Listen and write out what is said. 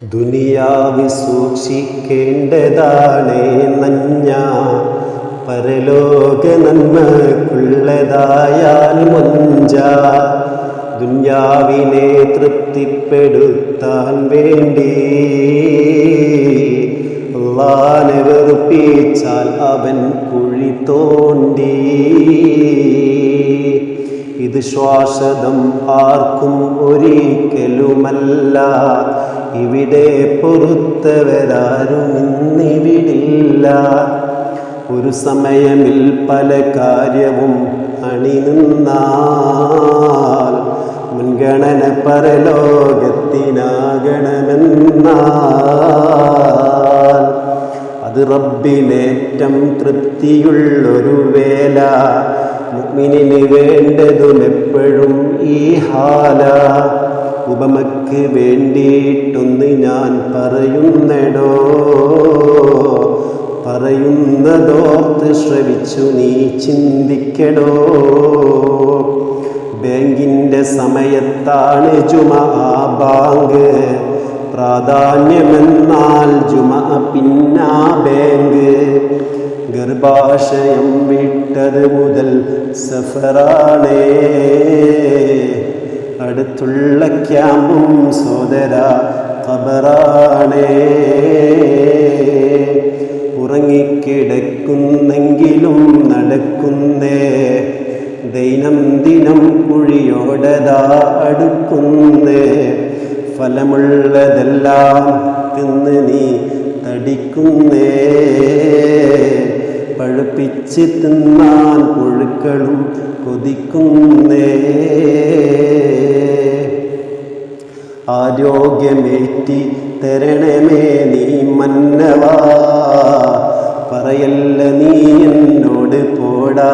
ദുനിയാവ് സൂക്ഷിക്കേണ്ടതാണേ നഞ്ഞ പരലോക നന്മക്കുള്ളതായാൽ മൊഞ്ച. ദുനിയാവിനെ തൃപ്തിപ്പെടുത്താൻ വേണ്ടി അല്ലാഹനെ വെറുപ്പിച്ചാൽ അവൻ കുഴി തോണ്ടി. ഇത് ശ്വാസദം ആർക്കും ഒരിക്കലുമല്ല, ഇവിടെ പൊറുത്തവരാരും ഇന്നിവിടില്ല. ഒരു സമയമിൽ പല കാര്യവും അണിനിന്നാൽ മുൻഗണന പരലോകത്തിനാകണമെന്നാൽ അത് റബ്ബിനേറ്റം തൃപ്തിയുള്ളൊരു വേല. മുഅ്മിനിന് വേണ്ടതും എപ്പോഴും ഈ ഹാല. ഉപമക്ക് വേണ്ടിയിട്ടൊന്ന് ഞാൻ പറയുന്നെടോ, പറയുന്നതോർത്ത് ശ്രവിച്ചു നീ ചിന്തിക്കടോ. ബാങ്കിൻ്റെ സമയത്താണ് ജുമഅ ബാങ്ക്, പ്രാധാന്യമെന്നാൽ ജുമഅ പിന്നാ ബാങ്ക്. ഗർഭാശയം വിട്ടത് മുതൽ സഫറാണേ, അടുത്തുള്ള ക്യാമ്പും സോദര ഖബറാണേ. ഉറങ്ങിക്കിടക്കുന്നെങ്കിലും നടക്കുന്നേ, ദൈനംദിനം കുഴിയോടതാ അടുക്കുന്നേ. ഫലമുള്ളതെല്ലാം തിന്ന് നീ തടിക്കുന്നേ, പഴുപ്പിച്ച് തിന്നാൻ പുഴുക്കളും കൊതിക്കുന്നേ. ആരോഗ്യമേറ്റി തരണമേ നീ മന്നവാ, പറയല്ല നീ എന്നോട് പോടാ